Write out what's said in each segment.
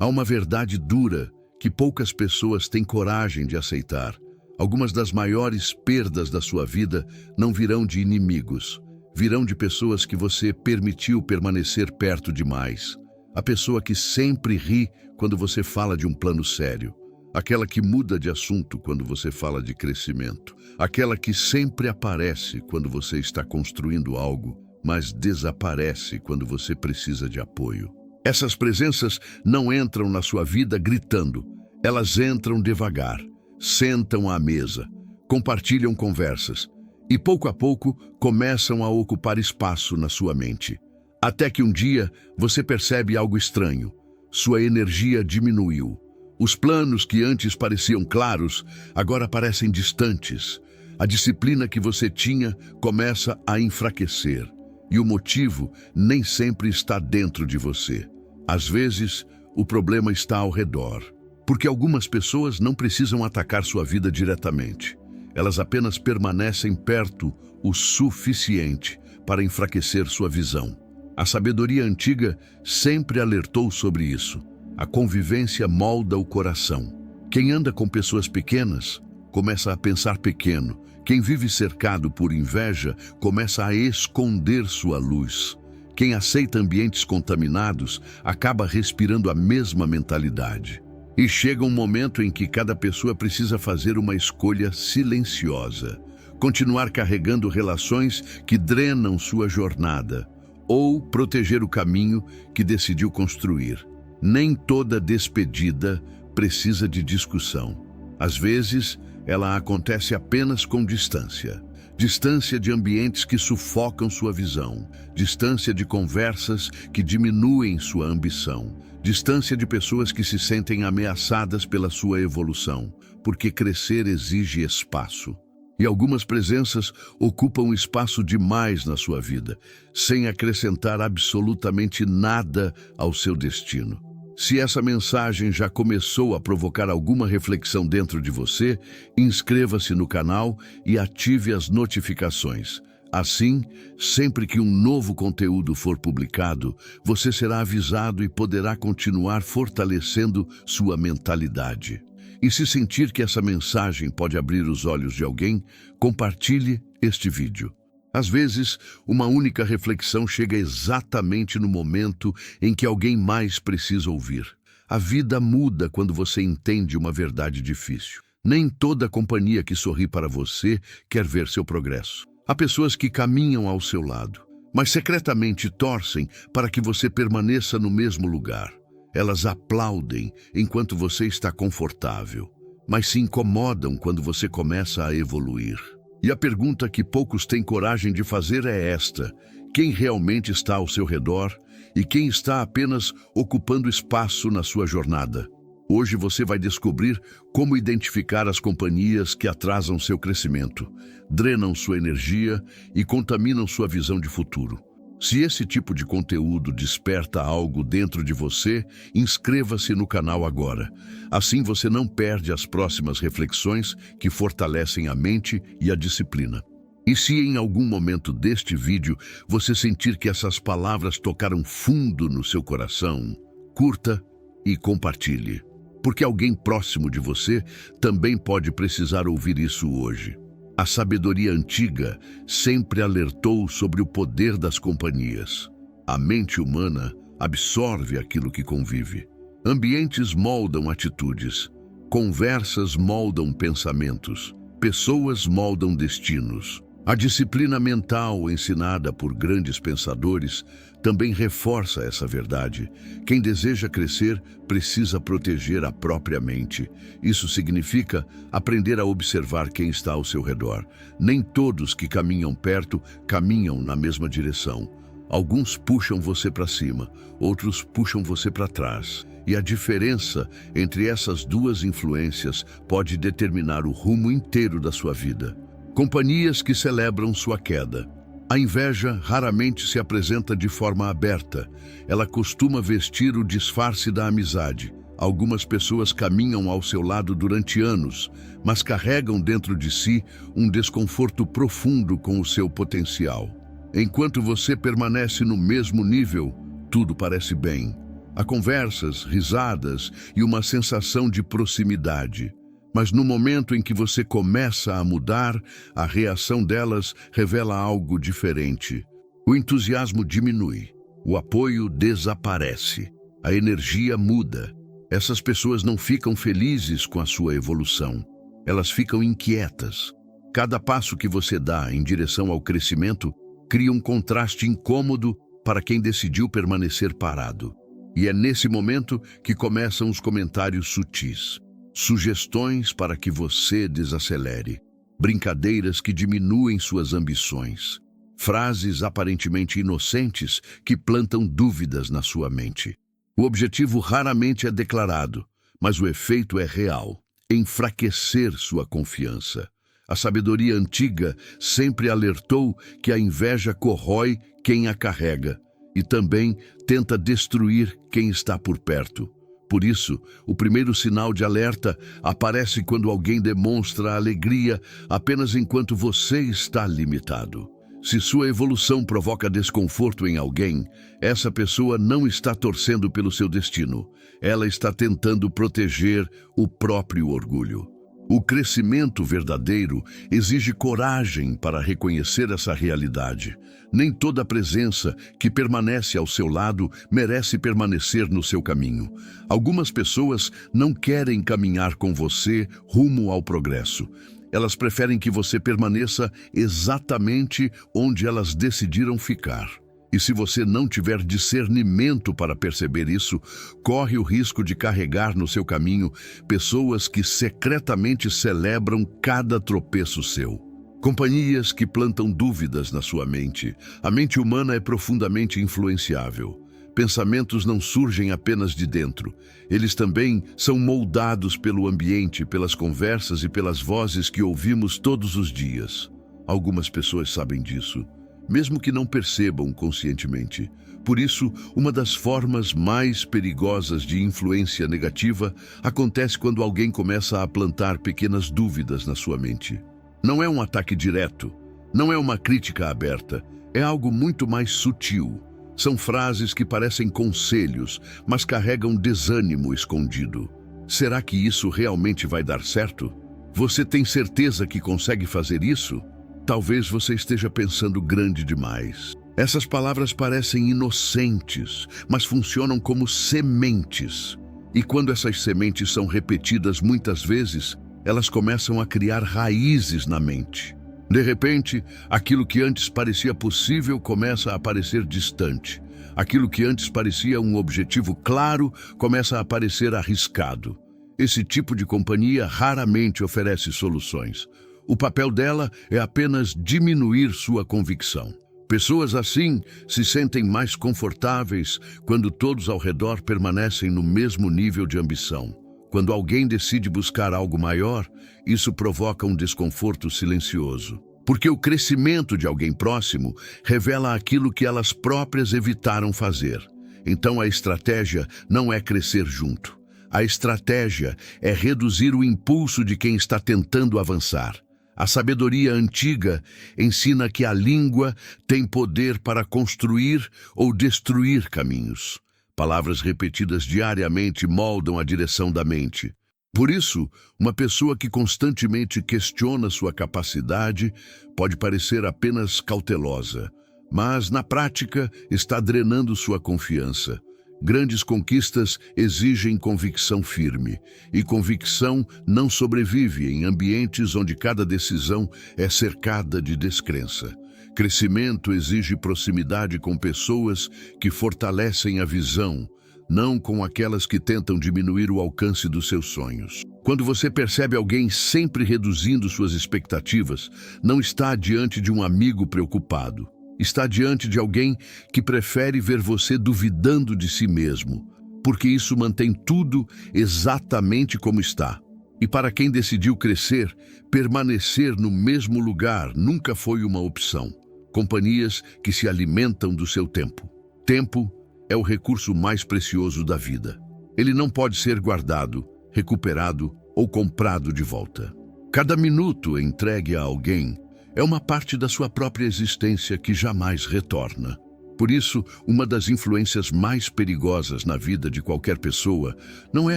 Há uma verdade dura que poucas pessoas têm coragem de aceitar. Algumas das maiores perdas da sua vida não virão de inimigos, virão de pessoas que você permitiu permanecer perto demais. A pessoa que sempre ri quando você fala de um plano sério. Aquela que muda de assunto quando você fala de crescimento. Aquela que sempre aparece quando você está construindo algo, mas desaparece quando você precisa de apoio. Essas presenças não entram na sua vida gritando. Elas entram devagar, sentam à mesa, compartilham conversas e pouco a pouco começam a ocupar espaço na sua mente. Até que um dia você percebe algo estranho. Sua energia diminuiu. Os planos que antes pareciam claros, agora parecem distantes. A disciplina que você tinha começa a enfraquecer. E o motivo nem sempre está dentro de você. Às vezes, o problema está ao redor. Porque algumas pessoas não precisam atacar sua vida diretamente. Elas apenas permanecem perto o suficiente para enfraquecer sua visão. A sabedoria antiga sempre alertou sobre isso. A convivência molda o coração. Quem anda com pessoas pequenas começa a pensar pequeno. Quem vive cercado por inveja começa a esconder sua luz. Quem aceita ambientes contaminados acaba respirando a mesma mentalidade. E chega um momento em que cada pessoa precisa fazer uma escolha silenciosa. Continuar carregando relações que drenam sua jornada ou proteger o caminho que decidiu construir. Nem toda despedida precisa de discussão. Às vezes, ela acontece apenas com distância. Distância de ambientes que sufocam sua visão. Distância de conversas que diminuem sua ambição. Distância de pessoas que se sentem ameaçadas pela sua evolução, porque crescer exige espaço. E algumas presenças ocupam espaço demais na sua vida, sem acrescentar absolutamente nada ao seu destino. Se essa mensagem já começou a provocar alguma reflexão dentro de você, inscreva-se no canal e ative as notificações. Assim, sempre que um novo conteúdo for publicado, você será avisado e poderá continuar fortalecendo sua mentalidade. E se sentir que essa mensagem pode abrir os olhos de alguém, compartilhe este vídeo. Às vezes, uma única reflexão chega exatamente no momento em que alguém mais precisa ouvir. A vida muda quando você entende uma verdade difícil. Nem toda companhia que sorri para você quer ver seu progresso. Há pessoas que caminham ao seu lado, mas secretamente torcem para que você permaneça no mesmo lugar. Elas aplaudem enquanto você está confortável, mas se incomodam quando você começa a evoluir. E a pergunta que poucos têm coragem de fazer é esta: quem realmente está ao seu redor e quem está apenas ocupando espaço na sua jornada? Hoje você vai descobrir como identificar as companhias que atrasam seu crescimento, drenam sua energia e contaminam sua visão de futuro. Se esse tipo de conteúdo desperta algo dentro de você, inscreva-se no canal agora. Assim você não perde as próximas reflexões que fortalecem a mente e a disciplina. E se em algum momento deste vídeo você sentir que essas palavras tocaram fundo no seu coração, curta e compartilhe. Porque alguém próximo de você também pode precisar ouvir isso hoje. A sabedoria antiga sempre alertou sobre o poder das companhias. A mente humana absorve aquilo que convive. Ambientes moldam atitudes. Conversas moldam pensamentos. Pessoas moldam destinos. A disciplina mental ensinada por grandes pensadores também reforça essa verdade. Quem deseja crescer precisa proteger a própria mente. Isso significa aprender a observar quem está ao seu redor. Nem todos que caminham perto caminham na mesma direção. Alguns puxam você para cima, outros puxam você para trás. E a diferença entre essas duas influências pode determinar o rumo inteiro da sua vida. Companhias que celebram sua queda. A inveja raramente se apresenta de forma aberta. Ela costuma vestir o disfarce da amizade. Algumas pessoas caminham ao seu lado durante anos, mas carregam dentro de si um desconforto profundo com o seu potencial. Enquanto você permanece no mesmo nível, tudo parece bem. Há conversas, risadas e uma sensação de proximidade. Mas no momento em que você começa a mudar, a reação delas revela algo diferente. O entusiasmo diminui, o apoio desaparece, a energia muda. Essas pessoas não ficam felizes com a sua evolução. Elas ficam inquietas. Cada passo que você dá em direção ao crescimento cria um contraste incômodo para quem decidiu permanecer parado. E é nesse momento que começam os comentários sutis. Sugestões para que você desacelere. Brincadeiras que diminuem suas ambições. Frases aparentemente inocentes que plantam dúvidas na sua mente. O objetivo raramente é declarado, mas o efeito é real. Enfraquecer sua confiança. A sabedoria antiga sempre alertou que a inveja corrói quem a carrega e também tenta destruir quem está por perto. Por isso, o primeiro sinal de alerta aparece quando alguém demonstra alegria apenas enquanto você está limitado. Se sua evolução provoca desconforto em alguém, essa pessoa não está torcendo pelo seu destino. Ela está tentando proteger o próprio orgulho. O crescimento verdadeiro exige coragem para reconhecer essa realidade. Nem toda presença que permanece ao seu lado merece permanecer no seu caminho. Algumas pessoas não querem caminhar com você rumo ao progresso. Elas preferem que você permaneça exatamente onde elas decidiram ficar. E se você não tiver discernimento para perceber isso, corre o risco de carregar no seu caminho pessoas que secretamente celebram cada tropeço seu. Companhias que plantam dúvidas na sua mente. A mente humana é profundamente influenciável. Pensamentos não surgem apenas de dentro. Eles também são moldados pelo ambiente, pelas conversas e pelas vozes que ouvimos todos os dias. Algumas pessoas sabem disso, mesmo que não percebam conscientemente. Por isso, uma das formas mais perigosas de influência negativa acontece quando alguém começa a plantar pequenas dúvidas na sua mente. Não é um ataque direto, não é uma crítica aberta, é algo muito mais sutil. São frases que parecem conselhos, mas carregam desânimo escondido. Será que isso realmente vai dar certo? Você tem certeza que consegue fazer isso? Talvez você esteja pensando grande demais. Essas palavras parecem inocentes, mas funcionam como sementes. E quando essas sementes são repetidas muitas vezes, elas começam a criar raízes na mente. De repente, aquilo que antes parecia possível começa a parecer distante. Aquilo que antes parecia um objetivo claro começa a parecer arriscado. Esse tipo de companhia raramente oferece soluções. O papel dela é apenas diminuir sua convicção. Pessoas assim se sentem mais confortáveis quando todos ao redor permanecem no mesmo nível de ambição. Quando alguém decide buscar algo maior, isso provoca um desconforto silencioso. Porque o crescimento de alguém próximo revela aquilo que elas próprias evitaram fazer. Então a estratégia não é crescer junto. A estratégia é reduzir o impulso de quem está tentando avançar. A sabedoria antiga ensina que a língua tem poder para construir ou destruir caminhos. Palavras repetidas diariamente moldam a direção da mente. Por isso, uma pessoa que constantemente questiona sua capacidade pode parecer apenas cautelosa, mas, na prática, está drenando sua confiança. Grandes conquistas exigem convicção firme, e convicção não sobrevive em ambientes onde cada decisão é cercada de descrença. Crescimento exige proximidade com pessoas que fortalecem a visão, não com aquelas que tentam diminuir o alcance dos seus sonhos. Quando você percebe alguém sempre reduzindo suas expectativas, não está diante de um amigo preocupado. Está diante de alguém que prefere ver você duvidando de si mesmo, porque isso mantém tudo exatamente como está. E para quem decidiu crescer, permanecer no mesmo lugar nunca foi uma opção. Companhias que se alimentam do seu tempo. Tempo é o recurso mais precioso da vida. Ele não pode ser guardado, recuperado ou comprado de volta. Cada minuto entregue a alguém é uma parte da sua própria existência que jamais retorna. Por isso, uma das influências mais perigosas na vida de qualquer pessoa não é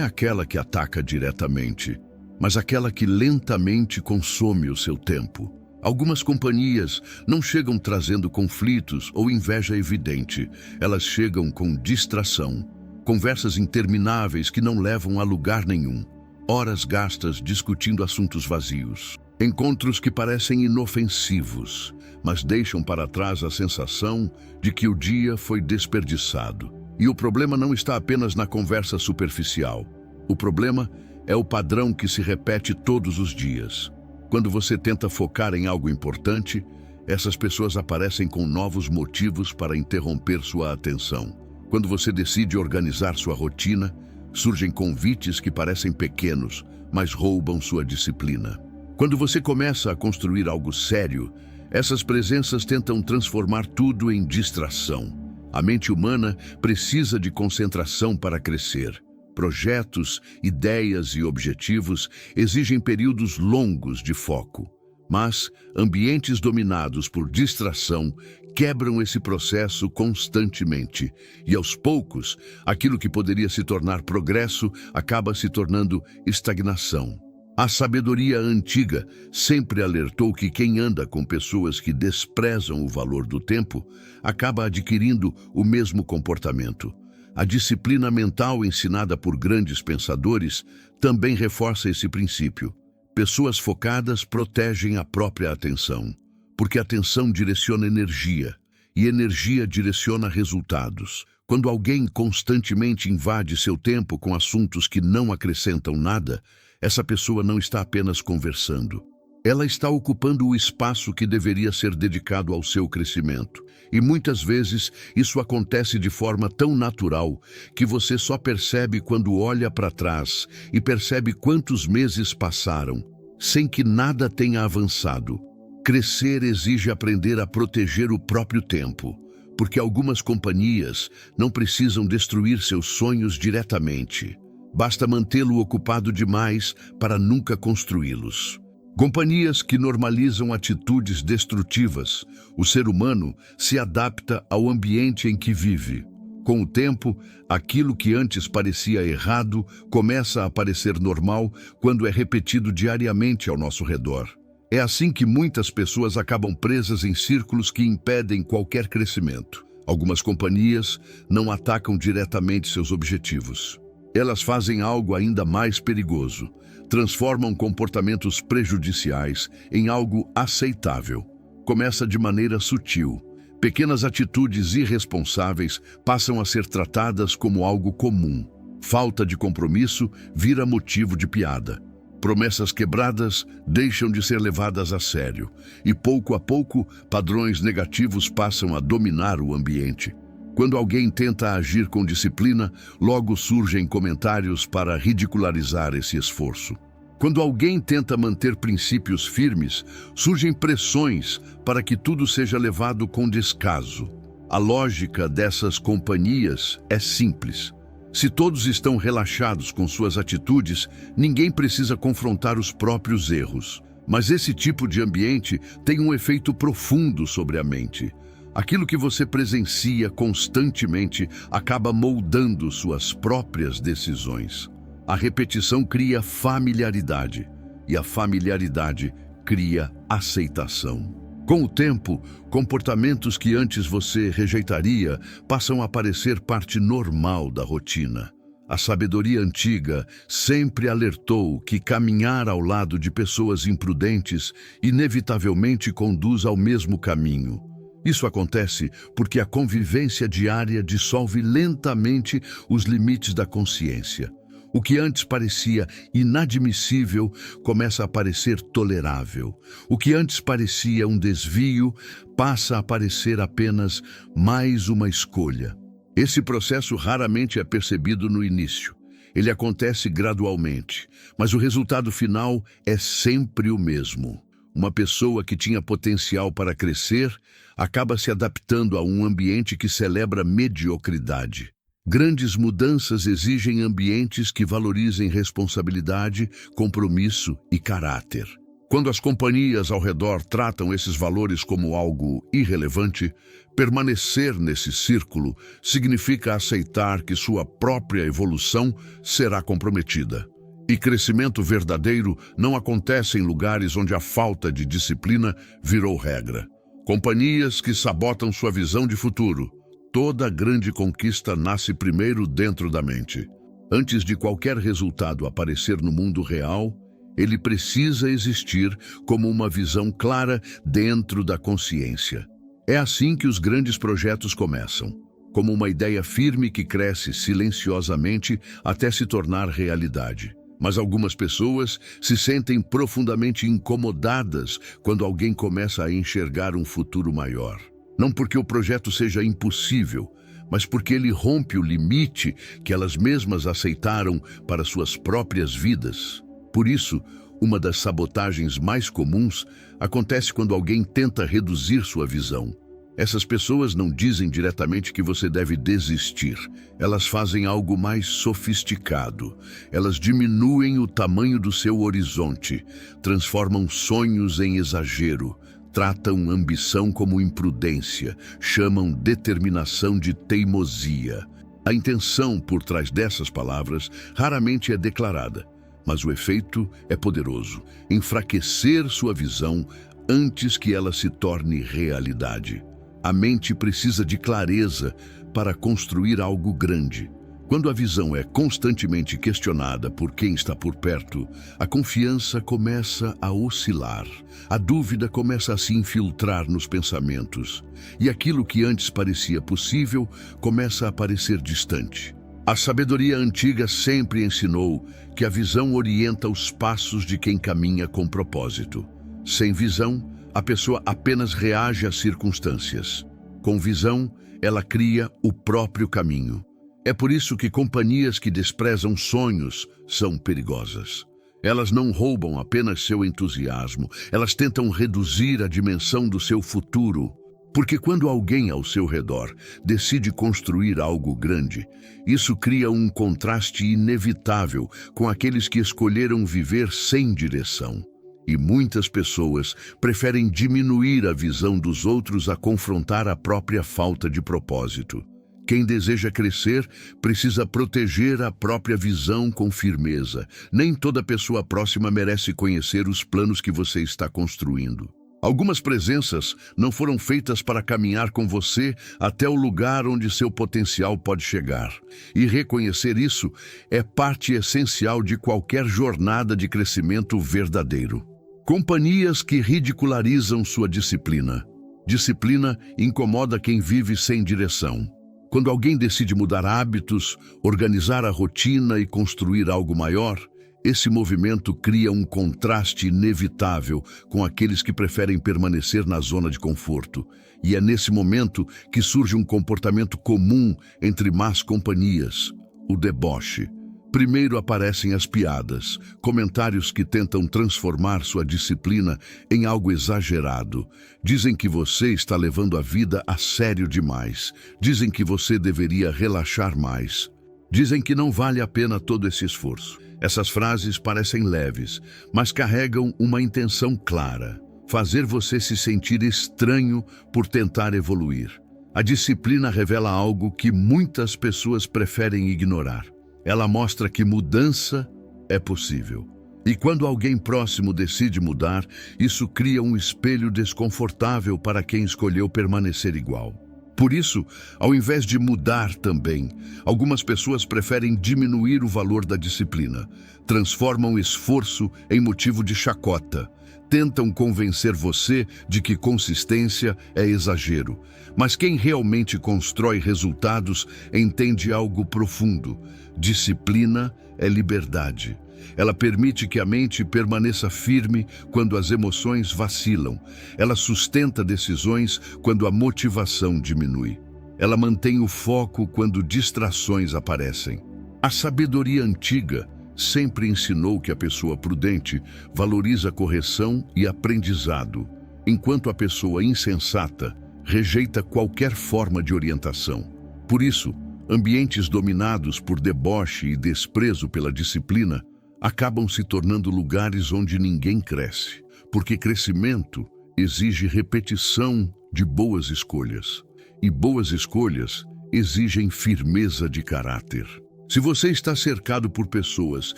aquela que ataca diretamente, mas aquela que lentamente consome o seu tempo. Algumas companhias não chegam trazendo conflitos ou inveja evidente, elas chegam com distração, conversas intermináveis que não levam a lugar nenhum, horas gastas discutindo assuntos vazios, encontros que parecem inofensivos, mas deixam para trás a sensação de que o dia foi desperdiçado. E o problema não está apenas na conversa superficial. O problema é o padrão que se repete todos os dias. Quando você tenta focar em algo importante, essas pessoas aparecem com novos motivos para interromper sua atenção. Quando você decide organizar sua rotina, surgem convites que parecem pequenos, mas roubam sua disciplina. Quando você começa a construir algo sério, essas presenças tentam transformar tudo em distração. A mente humana precisa de concentração para crescer. Projetos, ideias e objetivos exigem períodos longos de foco. Mas ambientes dominados por distração quebram esse processo constantemente. E aos poucos, aquilo que poderia se tornar progresso acaba se tornando estagnação. A sabedoria antiga sempre alertou que quem anda com pessoas que desprezam o valor do tempo acaba adquirindo o mesmo comportamento. A disciplina mental ensinada por grandes pensadores também reforça esse princípio. Pessoas focadas protegem a própria atenção, porque a atenção direciona energia, e energia direciona resultados. Quando alguém constantemente invade seu tempo com assuntos que não acrescentam nada, essa pessoa não está apenas conversando. Ela está ocupando o espaço que deveria ser dedicado ao seu crescimento. E muitas vezes isso acontece de forma tão natural que você só percebe quando olha para trás e percebe quantos meses passaram, sem que nada tenha avançado. Crescer exige aprender a proteger o próprio tempo, porque algumas companhias não precisam destruir seus sonhos diretamente. Basta mantê-lo ocupado demais para nunca construí-los. Companhias que normalizam atitudes destrutivas. O ser humano se adapta ao ambiente em que vive. Com o tempo, aquilo que antes parecia errado começa a parecer normal quando é repetido diariamente ao nosso redor. É assim que muitas pessoas acabam presas em círculos que impedem qualquer crescimento. Algumas companhias não atacam diretamente seus objetivos. Elas fazem algo ainda mais perigoso. Transformam comportamentos prejudiciais em algo aceitável. Começa de maneira sutil. Pequenas atitudes irresponsáveis passam a ser tratadas como algo comum. Falta de compromisso vira motivo de piada. Promessas quebradas deixam de ser levadas a sério. E pouco a pouco, padrões negativos passam a dominar o ambiente. Quando alguém tenta agir com disciplina, logo surgem comentários para ridicularizar esse esforço. Quando alguém tenta manter princípios firmes, surgem pressões para que tudo seja levado com descaso. A lógica dessas companhias é simples. Se todos estão relaxados com suas atitudes, ninguém precisa confrontar os próprios erros. Mas esse tipo de ambiente tem um efeito profundo sobre a mente. Aquilo que você presencia constantemente acaba moldando suas próprias decisões. A repetição cria familiaridade, e a familiaridade cria aceitação. Com o tempo, comportamentos que antes você rejeitaria passam a parecer parte normal da rotina. A sabedoria antiga sempre alertou que caminhar ao lado de pessoas imprudentes inevitavelmente conduz ao mesmo caminho. Isso acontece porque a convivência diária dissolve lentamente os limites da consciência. O que antes parecia inadmissível começa a parecer tolerável. O que antes parecia um desvio passa a parecer apenas mais uma escolha. Esse processo raramente é percebido no início. Ele acontece gradualmente, mas o resultado final é sempre o mesmo. Uma pessoa que tinha potencial para crescer acaba se adaptando a um ambiente que celebra mediocridade. Grandes mudanças exigem ambientes que valorizem responsabilidade, compromisso e caráter. Quando as companhias ao redor tratam esses valores como algo irrelevante, permanecer nesse círculo significa aceitar que sua própria evolução será comprometida. E crescimento verdadeiro não acontece em lugares onde a falta de disciplina virou regra. Companhias que sabotam sua visão de futuro. Toda grande conquista nasce primeiro dentro da mente. Antes de qualquer resultado aparecer no mundo real, ele precisa existir como uma visão clara dentro da consciência. É assim que os grandes projetos começam, como uma ideia firme que cresce silenciosamente até se tornar realidade. Mas algumas pessoas se sentem profundamente incomodadas quando alguém começa a enxergar um futuro maior. Não porque o projeto seja impossível, mas porque ele rompe o limite que elas mesmas aceitaram para suas próprias vidas. Por isso, uma das sabotagens mais comuns acontece quando alguém tenta reduzir sua visão. Essas pessoas não dizem diretamente que você deve desistir. Elas fazem algo mais sofisticado. Elas diminuem o tamanho do seu horizonte, transformam sonhos em exagero, tratam ambição como imprudência, chamam determinação de teimosia. A intenção por trás dessas palavras raramente é declarada, mas o efeito é poderoso: enfraquecer sua visão antes que ela se torne realidade. A mente precisa de clareza para construir algo grande. Quando a visão é constantemente questionada por quem está por perto, a confiança começa a oscilar, a dúvida começa a se infiltrar nos pensamentos, e aquilo que antes parecia possível começa a parecer distante. A sabedoria antiga sempre ensinou que a visão orienta os passos de quem caminha com propósito. Sem visão, a pessoa apenas reage às circunstâncias. Com visão, ela cria o próprio caminho. É por isso que companhias que desprezam sonhos são perigosas. Elas não roubam apenas seu entusiasmo, elas tentam reduzir a dimensão do seu futuro. Porque quando alguém ao seu redor decide construir algo grande, isso cria um contraste inevitável com aqueles que escolheram viver sem direção. E muitas pessoas preferem diminuir a visão dos outros a confrontar a própria falta de propósito. Quem deseja crescer precisa proteger a própria visão com firmeza. Nem toda pessoa próxima merece conhecer os planos que você está construindo. Algumas presenças não foram feitas para caminhar com você até o lugar onde seu potencial pode chegar. E reconhecer isso é parte essencial de qualquer jornada de crescimento verdadeiro. Companhias que ridicularizam sua disciplina. Disciplina incomoda quem vive sem direção. Quando alguém decide mudar hábitos, organizar a rotina e construir algo maior, esse movimento cria um contraste inevitável com aqueles que preferem permanecer na zona de conforto. E é nesse momento que surge um comportamento comum entre más companhias: o deboche. Primeiro aparecem as piadas, comentários que tentam transformar sua disciplina em algo exagerado. Dizem que você está levando a vida a sério demais. Dizem que você deveria relaxar mais. Dizem que não vale a pena todo esse esforço. Essas frases parecem leves, mas carregam uma intenção clara: fazer você se sentir estranho por tentar evoluir. A disciplina revela algo que muitas pessoas preferem ignorar. Ela mostra que mudança é possível. E quando alguém próximo decide mudar, isso cria um espelho desconfortável para quem escolheu permanecer igual. Por isso, ao invés de mudar também, algumas pessoas preferem diminuir o valor da disciplina, transformam esforço em motivo de chacota, tentam convencer você de que consistência é exagero. Mas quem realmente constrói resultados entende algo profundo: disciplina é liberdade. Ela permite que a mente permaneça firme quando as emoções vacilam. Ela sustenta decisões quando a motivação diminui. Ela mantém o foco quando distrações aparecem. A sabedoria antiga sempre ensinou que a pessoa prudente valoriza correção e aprendizado, enquanto a pessoa insensata rejeita qualquer forma de orientação. Por isso, ambientes dominados por deboche e desprezo pela disciplina acabam se tornando lugares onde ninguém cresce, Porque crescimento exige repetição de boas escolhas. E boas escolhas exigem firmeza de caráter. Se você está cercado por pessoas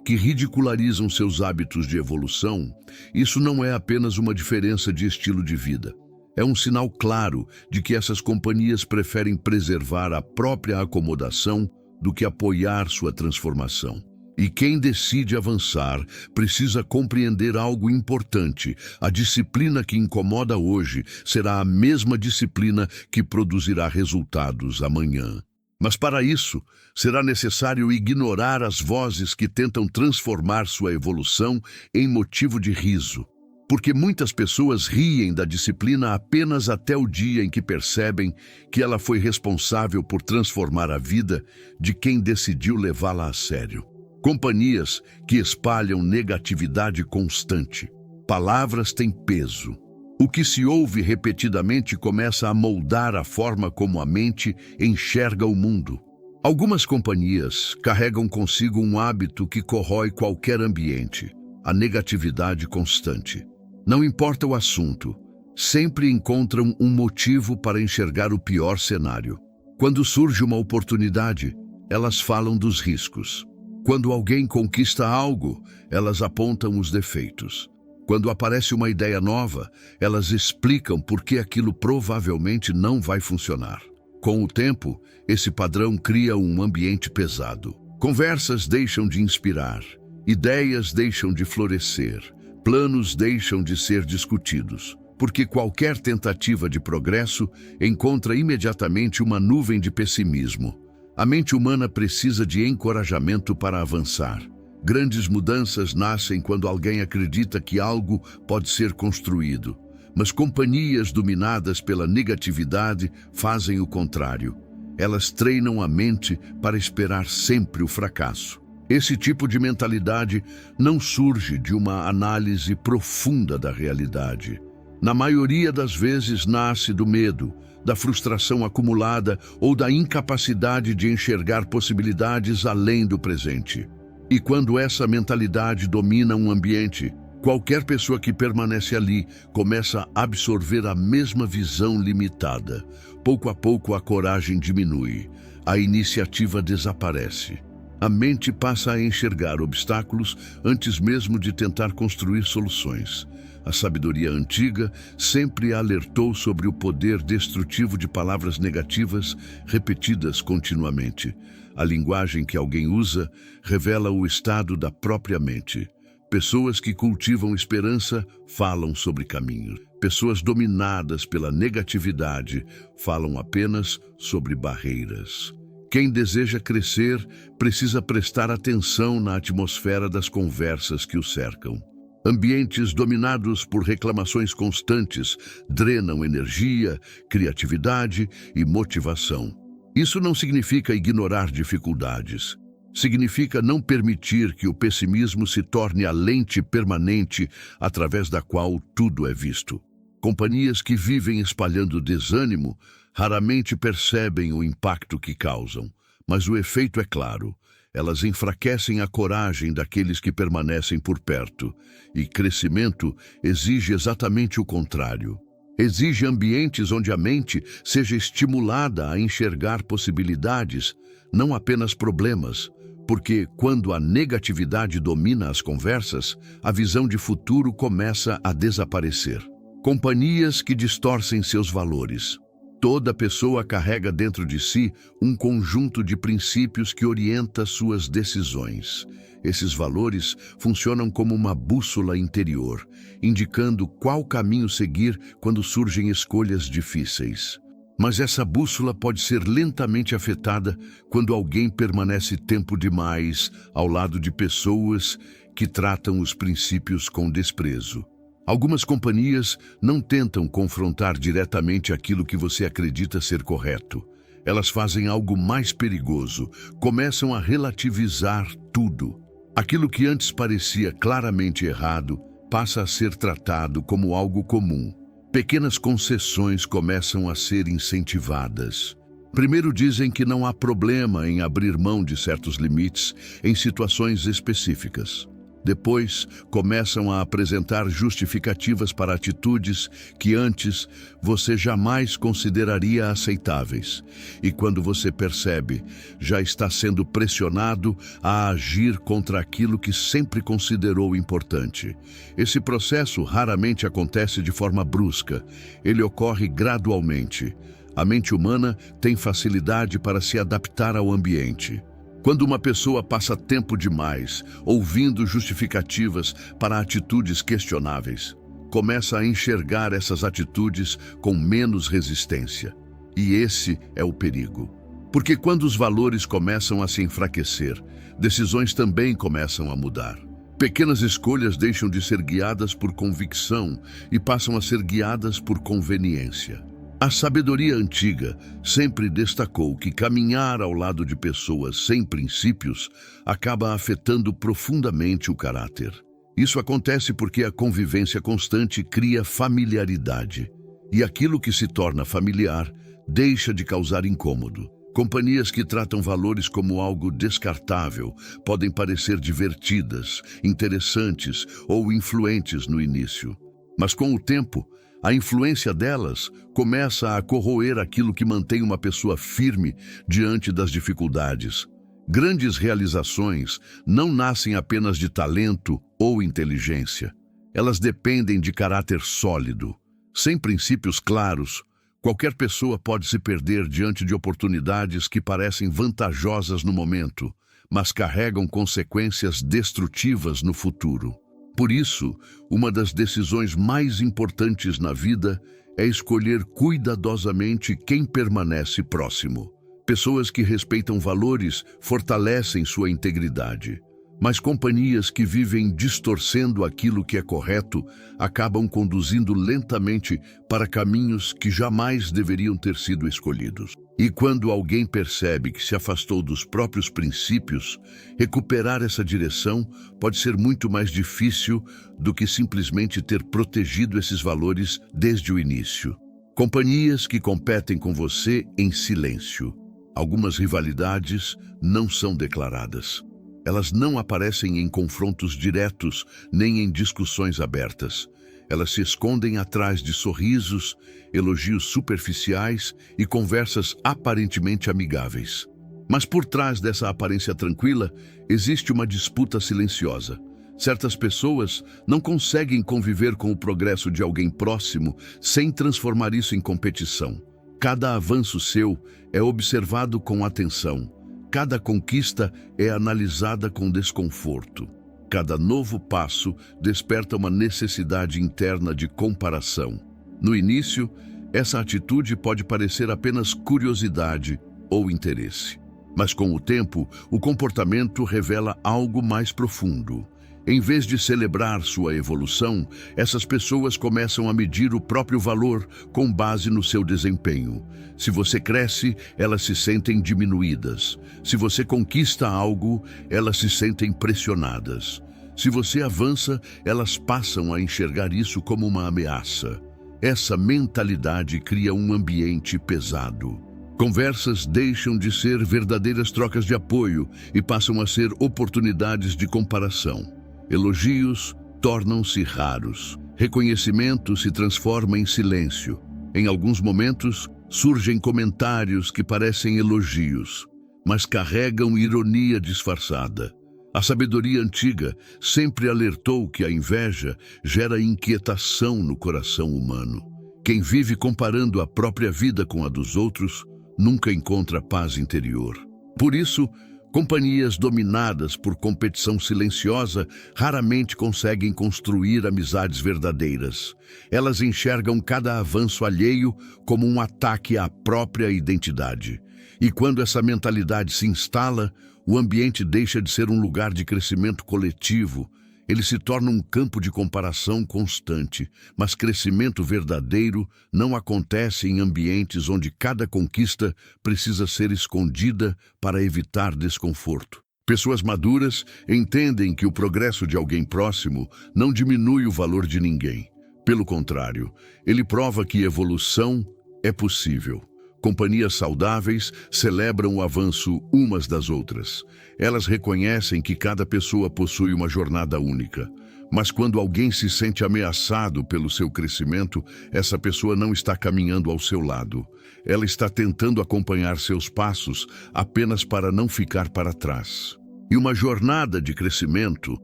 que ridicularizam seus hábitos de evolução, isso não é apenas uma diferença de estilo de vida. É um sinal claro de que essas companhias preferem preservar a própria acomodação do que apoiar sua transformação. E quem decide avançar precisa compreender algo importante. A disciplina que incomoda hoje será a mesma disciplina que produzirá resultados amanhã. Mas para isso, será necessário ignorar as vozes que tentam transformar sua evolução em motivo de riso. Porque muitas pessoas riem da disciplina apenas até o dia em que percebem que ela foi responsável por transformar a vida de quem decidiu levá-la a sério. Companhias que espalham negatividade constante. Palavras têm peso. O que se ouve repetidamente começa a moldar a forma como a mente enxerga o mundo. Algumas companhias carregam consigo um hábito que corrói qualquer ambiente: a negatividade constante. Não importa o assunto, sempre encontram um motivo para enxergar o pior cenário. Quando surge uma oportunidade, elas falam dos riscos. Quando alguém conquista algo, elas apontam os defeitos. Quando aparece uma ideia nova, elas explicam por que aquilo provavelmente não vai funcionar. Com o tempo, esse padrão cria um ambiente pesado. Conversas deixam de inspirar, ideias deixam de florescer, planos deixam de ser discutidos, porque qualquer tentativa de progresso encontra imediatamente uma nuvem de pessimismo. A mente humana precisa de encorajamento para avançar. Grandes mudanças nascem quando alguém acredita que algo pode ser construído, mas companhias dominadas pela negatividade fazem o contrário. Elas treinam a mente para esperar sempre o fracasso. Esse tipo de mentalidade não surge de uma análise profunda da realidade. Na maioria das vezes nasce do medo, da frustração acumulada ou da incapacidade de enxergar possibilidades além do presente. E quando essa mentalidade domina um ambiente, qualquer pessoa que permanece ali começa a absorver a mesma visão limitada. Pouco a pouco a coragem diminui, a iniciativa desaparece. A mente passa a enxergar obstáculos antes mesmo de tentar construir soluções. A sabedoria antiga sempre alertou sobre o poder destrutivo de palavras negativas repetidas continuamente. A linguagem que alguém usa revela o estado da própria mente. Pessoas que cultivam esperança falam sobre caminho. Pessoas dominadas pela negatividade falam apenas sobre barreiras. Quem deseja crescer precisa prestar atenção na atmosfera das conversas que o cercam. Ambientes dominados por reclamações constantes drenam energia, criatividade e motivação. Isso não significa ignorar dificuldades. Significa não permitir que o pessimismo se torne a lente permanente através da qual tudo é visto. Companhias que vivem espalhando desânimo raramente percebem o impacto que causam, mas o efeito é claro. Elas enfraquecem a coragem daqueles que permanecem por perto, e crescimento exige exatamente o contrário. Exige ambientes onde a mente seja estimulada a enxergar possibilidades, não apenas problemas, porque quando a negatividade domina as conversas, a visão de futuro começa a desaparecer. Companhias que distorcem seus valores. Toda pessoa carrega dentro de si um conjunto de princípios que orienta suas decisões. Esses valores funcionam como uma bússola interior, indicando qual caminho seguir quando surgem escolhas difíceis. Mas essa bússola pode ser lentamente afetada quando alguém permanece tempo demais ao lado de pessoas que tratam os princípios com desprezo. Algumas companhias não tentam confrontar diretamente aquilo que você acredita ser correto. Elas fazem algo mais perigoso, começam a relativizar tudo. Aquilo que antes parecia claramente errado passa a ser tratado como algo comum. Pequenas concessões começam a ser incentivadas. Primeiro dizem que não há problema em abrir mão de certos limites em situações específicas. Depois, começam a apresentar justificativas para atitudes que antes você jamais consideraria aceitáveis. E quando você percebe, já está sendo pressionado a agir contra aquilo que sempre considerou importante. Esse processo raramente acontece de forma brusca. Ele ocorre gradualmente. A mente humana tem facilidade para se adaptar ao ambiente. Quando uma pessoa passa tempo demais ouvindo justificativas para atitudes questionáveis, começa a enxergar essas atitudes com menos resistência. E esse é o perigo. Porque quando os valores começam a se enfraquecer, decisões também começam a mudar. Pequenas escolhas deixam de ser guiadas por convicção e passam a ser guiadas por conveniência. A sabedoria antiga sempre destacou que caminhar ao lado de pessoas sem princípios acaba afetando profundamente o caráter. Isso acontece porque a convivência constante cria familiaridade, e aquilo que se torna familiar deixa de causar incômodo. Companhias que tratam valores como algo descartável podem parecer divertidas, interessantes ou influentes no início. Mas com o tempo, a influência delas começa a corroer aquilo que mantém uma pessoa firme diante das dificuldades. Grandes realizações não nascem apenas de talento ou inteligência. Elas dependem de caráter sólido. Sem princípios claros, qualquer pessoa pode se perder diante de oportunidades que parecem vantajosas no momento, mas carregam consequências destrutivas no futuro. Por isso, uma das decisões mais importantes na vida é escolher cuidadosamente quem permanece próximo. Pessoas que respeitam valores fortalecem sua integridade, mas companhias que vivem distorcendo aquilo que é correto acabam conduzindo lentamente para caminhos que jamais deveriam ter sido escolhidos. E quando alguém percebe que se afastou dos próprios princípios, recuperar essa direção pode ser muito mais difícil do que simplesmente ter protegido esses valores desde o início. Companhias que competem com você em silêncio. Algumas rivalidades não são declaradas. Elas não aparecem em confrontos diretos nem em discussões abertas. Elas se escondem atrás de sorrisos, elogios superficiais e conversas aparentemente amigáveis. Mas por trás dessa aparência tranquila, existe uma disputa silenciosa. Certas pessoas não conseguem conviver com o progresso de alguém próximo sem transformar isso em competição. Cada avanço seu é observado com atenção. Cada conquista é analisada com desconforto. Cada novo passo desperta uma necessidade interna de comparação. No início, essa atitude pode parecer apenas curiosidade ou interesse. Mas com o tempo, o comportamento revela algo mais profundo. Em vez de celebrar sua evolução, essas pessoas começam a medir o próprio valor com base no seu desempenho. Se você cresce, elas se sentem diminuídas. Se você conquista algo, elas se sentem pressionadas. Se você avança, elas passam a enxergar isso como uma ameaça. Essa mentalidade cria um ambiente pesado. Conversas deixam de ser verdadeiras trocas de apoio e passam a ser oportunidades de comparação. Elogios tornam-se raros. Reconhecimento se transforma em silêncio. Em alguns momentos, surgem comentários que parecem elogios, mas carregam ironia disfarçada. A sabedoria antiga sempre alertou que a inveja gera inquietação no coração humano. Quem vive comparando a própria vida com a dos outros nunca encontra paz interior. Por isso, companhias dominadas por competição silenciosa raramente conseguem construir amizades verdadeiras. Elas enxergam cada avanço alheio como um ataque à própria identidade. E quando essa mentalidade se instala, o ambiente deixa de ser um lugar de crescimento coletivo. Ele se torna um campo de comparação constante, mas crescimento verdadeiro não acontece em ambientes onde cada conquista precisa ser escondida para evitar desconforto. Pessoas maduras entendem que o progresso de alguém próximo não diminui o valor de ninguém. Pelo contrário, ele prova que evolução é possível. Companhias saudáveis celebram o avanço umas das outras. Elas reconhecem que cada pessoa possui uma jornada única. Mas quando alguém se sente ameaçado pelo seu crescimento, essa pessoa não está caminhando ao seu lado. Ela está tentando acompanhar seus passos apenas para não ficar para trás. E uma jornada de crescimento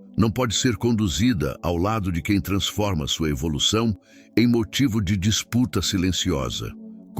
não pode ser conduzida ao lado de quem transforma sua evolução em motivo de disputa silenciosa.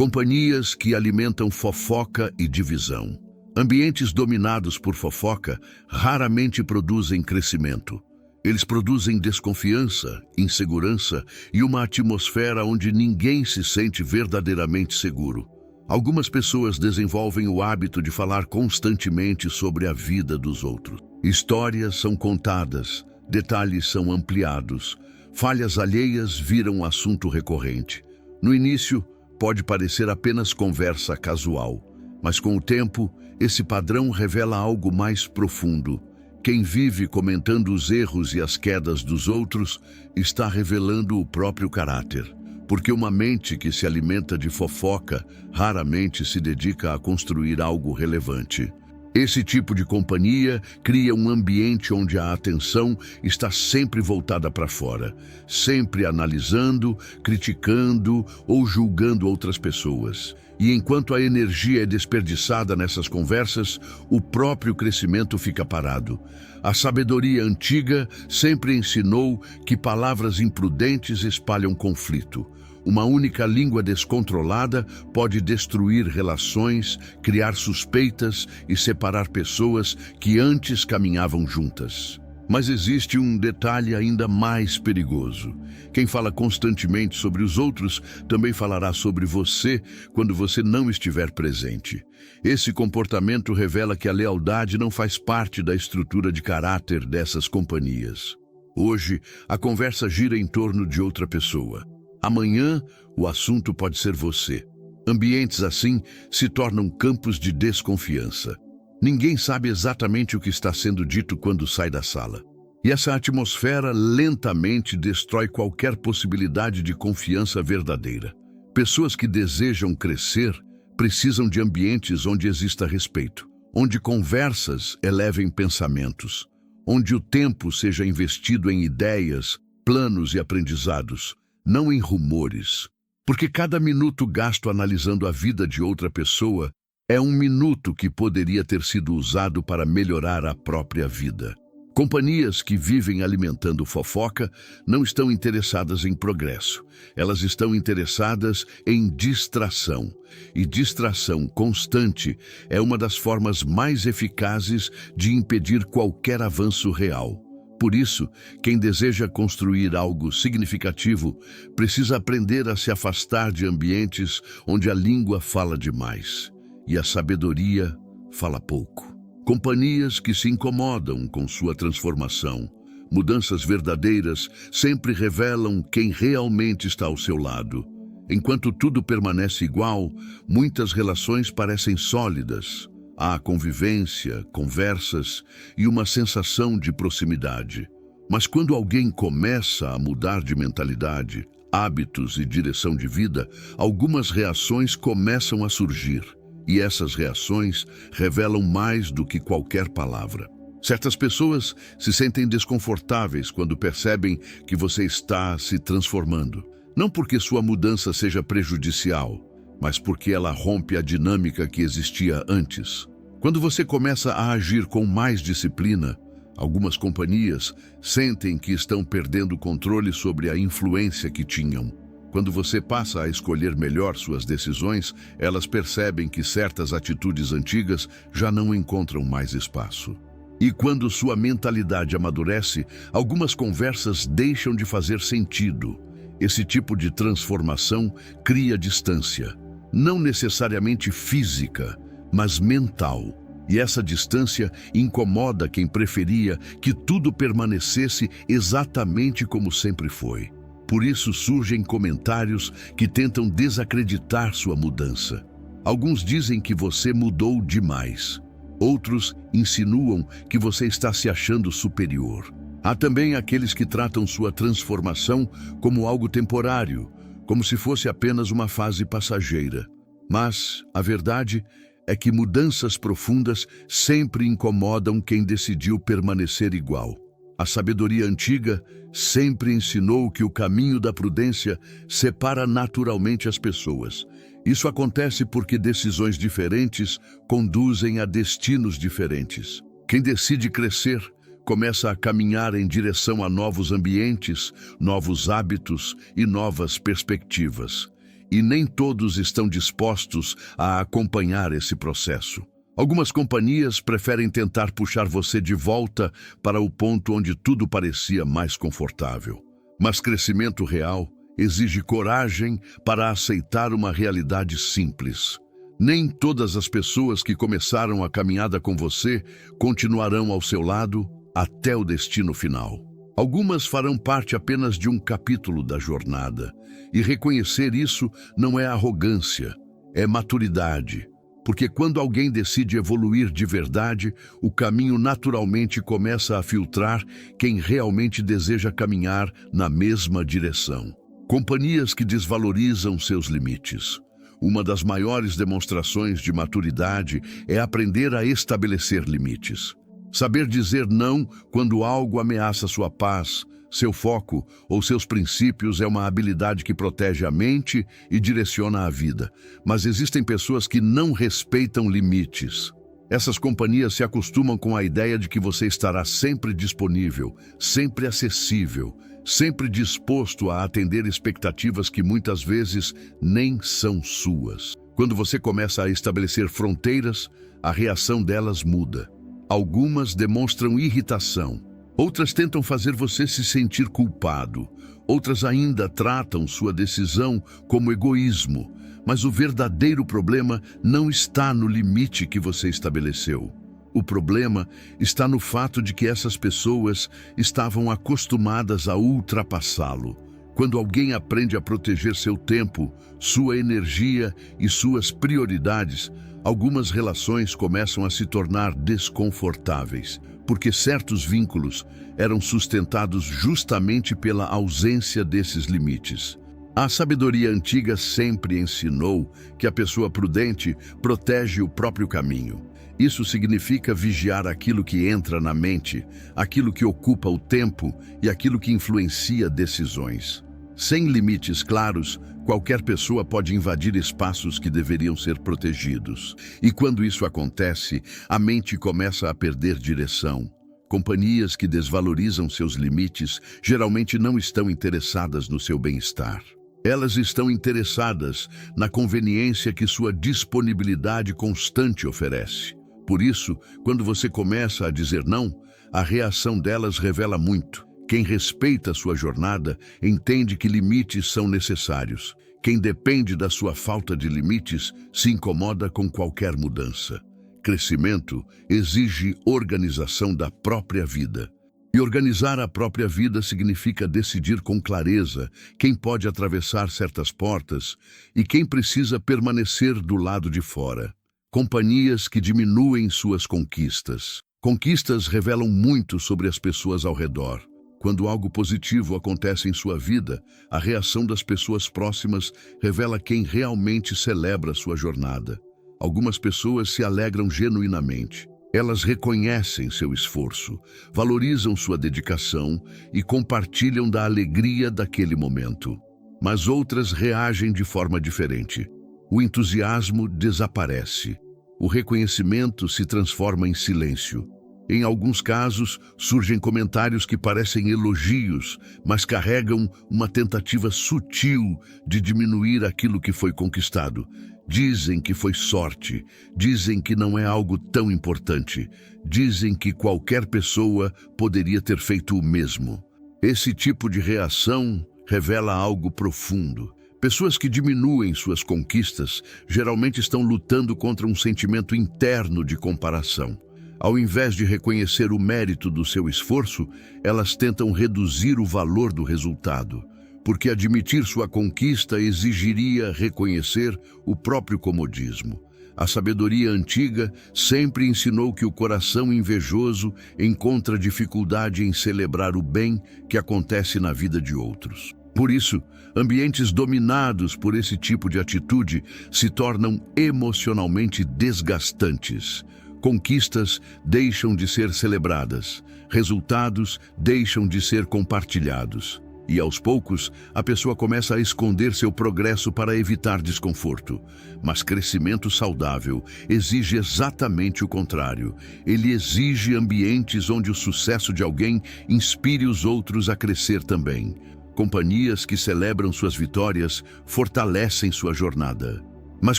Companhias que alimentam fofoca e divisão. Ambientes dominados por fofoca raramente produzem crescimento. Eles produzem desconfiança, insegurança e uma atmosfera onde ninguém se sente verdadeiramente seguro. Algumas pessoas desenvolvem o hábito de falar constantemente sobre a vida dos outros. Histórias são contadas, detalhes são ampliados, falhas alheias viram um assunto recorrente. No início, pode parecer apenas conversa casual, mas com o tempo, esse padrão revela algo mais profundo. Quem vive comentando os erros e as quedas dos outros está revelando o próprio caráter. Porque uma mente que se alimenta de fofoca raramente se dedica a construir algo relevante. Esse tipo de companhia cria um ambiente onde a atenção está sempre voltada para fora, sempre analisando, criticando ou julgando outras pessoas. E enquanto a energia é desperdiçada nessas conversas, o próprio crescimento fica parado. A sabedoria antiga sempre ensinou que palavras imprudentes espalham conflito. Uma única língua descontrolada pode destruir relações, criar suspeitas e separar pessoas que antes caminhavam juntas. Mas existe um detalhe ainda mais perigoso. Quem fala constantemente sobre os outros também falará sobre você quando você não estiver presente. Esse comportamento revela que a lealdade não faz parte da estrutura de caráter dessas companhias. Hoje, a conversa gira em torno de outra pessoa. Amanhã, o assunto pode ser você. Ambientes assim se tornam campos de desconfiança. Ninguém sabe exatamente o que está sendo dito quando sai da sala. E essa atmosfera lentamente destrói qualquer possibilidade de confiança verdadeira. Pessoas que desejam crescer precisam de ambientes onde exista respeito, onde conversas elevem pensamentos, onde o tempo seja investido em ideias, planos e aprendizados, não em rumores. Porque cada minuto gasto analisando a vida de outra pessoa é um minuto que poderia ter sido usado para melhorar a própria vida. Companhias que vivem alimentando fofoca não estão interessadas em progresso. Elas estão interessadas em distração. E distração constante é uma das formas mais eficazes de impedir qualquer avanço real. Por isso, quem deseja construir algo significativo precisa aprender a se afastar de ambientes onde a língua fala demais e a sabedoria fala pouco. Companhias que se incomodam com sua transformação. Mudanças verdadeiras sempre revelam quem realmente está ao seu lado. Enquanto tudo permanece igual, muitas relações parecem sólidas. Há convivência, conversas e uma sensação de proximidade. Mas quando alguém começa a mudar de mentalidade, hábitos e direção de vida, algumas reações começam a surgir. E essas reações revelam mais do que qualquer palavra. Certas pessoas se sentem desconfortáveis quando percebem que você está se transformando. Não porque sua mudança seja prejudicial, mas porque ela rompe a dinâmica que existia antes. Quando você começa a agir com mais disciplina, algumas companhias sentem que estão perdendo o controle sobre a influência que tinham. Quando você passa a escolher melhor suas decisões, elas percebem que certas atitudes antigas já não encontram mais espaço. E quando sua mentalidade amadurece, algumas conversas deixam de fazer sentido. Esse tipo de transformação cria distância, não necessariamente física, mas mental. E essa distância incomoda quem preferia que tudo permanecesse exatamente como sempre foi. Por isso surgem comentários que tentam desacreditar sua mudança. Alguns dizem que você mudou demais. Outros insinuam que você está se achando superior. Há também aqueles que tratam sua transformação como algo temporário, como se fosse apenas uma fase passageira. Mas a verdade é que mudanças profundas sempre incomodam quem decidiu permanecer igual. A sabedoria antiga sempre ensinou que o caminho da prudência separa naturalmente as pessoas. Isso acontece porque decisões diferentes conduzem a destinos diferentes. Quem decide crescer começa a caminhar em direção a novos ambientes, novos hábitos e novas perspectivas. E nem todos estão dispostos a acompanhar esse processo. Algumas companhias preferem tentar puxar você de volta para o ponto onde tudo parecia mais confortável. Mas crescimento real exige coragem para aceitar uma realidade simples. Nem todas as pessoas que começaram a caminhada com você continuarão ao seu lado até o destino final. Algumas farão parte apenas de um capítulo da jornada, e reconhecer isso não é arrogância, é maturidade. Porque quando alguém decide evoluir de verdade, o caminho naturalmente começa a filtrar quem realmente deseja caminhar na mesma direção. Companhias que desvalorizam seus limites. Uma das maiores demonstrações de maturidade é aprender a estabelecer limites. Saber dizer não quando algo ameaça sua paz, seu foco ou seus princípios é uma habilidade que protege a mente e direciona a vida. Mas existem pessoas que não respeitam limites. Essas companhias se acostumam com a ideia de que você estará sempre disponível, sempre acessível, sempre disposto a atender expectativas que muitas vezes nem são suas. Quando você começa a estabelecer fronteiras, a reação delas muda. Algumas demonstram irritação, outras tentam fazer você se sentir culpado, outras ainda tratam sua decisão como egoísmo, mas o verdadeiro problema não está no limite que você estabeleceu. O problema está no fato de que essas pessoas estavam acostumadas a ultrapassá-lo. Quando alguém aprende a proteger seu tempo, sua energia e suas prioridades, algumas relações começam a se tornar desconfortáveis, porque certos vínculos eram sustentados justamente pela ausência desses limites. A sabedoria antiga sempre ensinou que a pessoa prudente protege o próprio caminho. Isso significa vigiar aquilo que entra na mente, aquilo que ocupa o tempo e aquilo que influencia decisões. Sem limites claros, qualquer pessoa pode invadir espaços que deveriam ser protegidos. E quando isso acontece, a mente começa a perder direção. Companhias que desvalorizam seus limites geralmente não estão interessadas no seu bem-estar. Elas estão interessadas na conveniência que sua disponibilidade constante oferece. Por isso, quando você começa a dizer não, a reação delas revela muito. Quem respeita a sua jornada entende que limites são necessários. Quem depende da sua falta de limites se incomoda com qualquer mudança. Crescimento exige organização da própria vida. E organizar a própria vida significa decidir com clareza quem pode atravessar certas portas e quem precisa permanecer do lado de fora. Companhias que diminuem suas conquistas. Conquistas revelam muito sobre as pessoas ao redor. Quando algo positivo acontece em sua vida, a reação das pessoas próximas revela quem realmente celebra sua jornada. Algumas pessoas se alegram genuinamente. Elas reconhecem seu esforço, valorizam sua dedicação e compartilham da alegria daquele momento. Mas outras reagem de forma diferente. O entusiasmo desaparece. O reconhecimento se transforma em silêncio. Em alguns casos, surgem comentários que parecem elogios, mas carregam uma tentativa sutil de diminuir aquilo que foi conquistado. Dizem que foi sorte, dizem que não é algo tão importante, dizem que qualquer pessoa poderia ter feito o mesmo. Esse tipo de reação revela algo profundo. Pessoas que diminuem suas conquistas geralmente estão lutando contra um sentimento interno de comparação. Ao invés de reconhecer o mérito do seu esforço, elas tentam reduzir o valor do resultado, porque admitir sua conquista exigiria reconhecer o próprio comodismo. A sabedoria antiga sempre ensinou que o coração invejoso encontra dificuldade em celebrar o bem que acontece na vida de outros. Por isso, ambientes dominados por esse tipo de atitude se tornam emocionalmente desgastantes. Conquistas deixam de ser celebradas, resultados deixam de ser compartilhados. E aos poucos, a pessoa começa a esconder seu progresso para evitar desconforto. Mas crescimento saudável exige exatamente o contrário. Ele exige ambientes onde o sucesso de alguém inspire os outros a crescer também. Companhias que celebram suas vitórias fortalecem sua jornada. Mas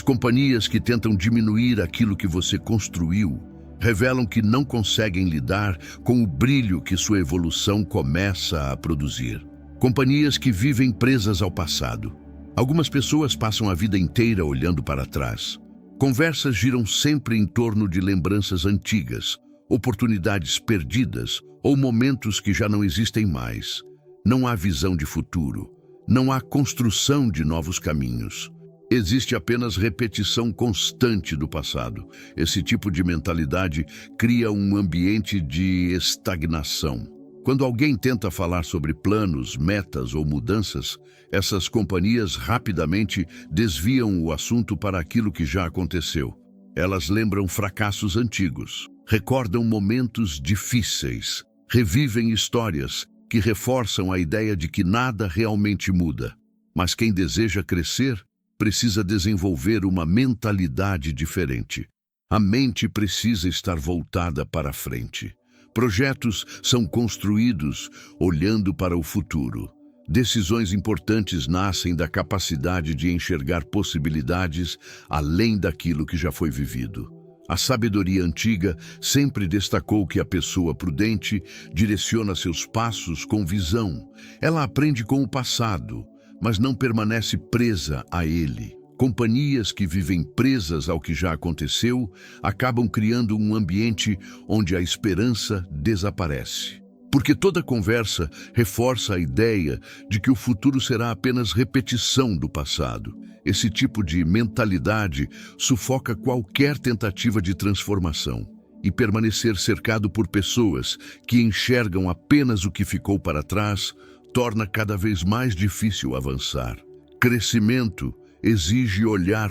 companhias que tentam diminuir aquilo que você construiu revelam que não conseguem lidar com o brilho que sua evolução começa a produzir. Companhias que vivem presas ao passado. Algumas pessoas passam a vida inteira olhando para trás. Conversas giram sempre em torno de lembranças antigas, oportunidades perdidas ou momentos que já não existem mais. Não há visão de futuro. Não há construção de novos caminhos. Existe apenas repetição constante do passado. Esse tipo de mentalidade cria um ambiente de estagnação. Quando alguém tenta falar sobre planos, metas ou mudanças, essas companhias rapidamente desviam o assunto para aquilo que já aconteceu. Elas lembram fracassos antigos, recordam momentos difíceis, revivem histórias que reforçam a ideia de que nada realmente muda. Mas quem deseja crescer precisa desenvolver uma mentalidade diferente. A mente precisa estar voltada para frente. Projetos são construídos olhando para o futuro. Decisões importantes nascem da capacidade de enxergar possibilidades além daquilo que já foi vivido. A sabedoria antiga sempre destacou que a pessoa prudente direciona seus passos com visão. Ela aprende com o passado, mas não permanece presa a ele. Companhias que vivem presas ao que já aconteceu acabam criando um ambiente onde a esperança desaparece. Porque toda conversa reforça a ideia de que o futuro será apenas repetição do passado. Esse tipo de mentalidade sufoca qualquer tentativa de transformação. E permanecer cercado por pessoas que enxergam apenas o que ficou para trás torna cada vez mais difícil avançar. Crescimento exige olhar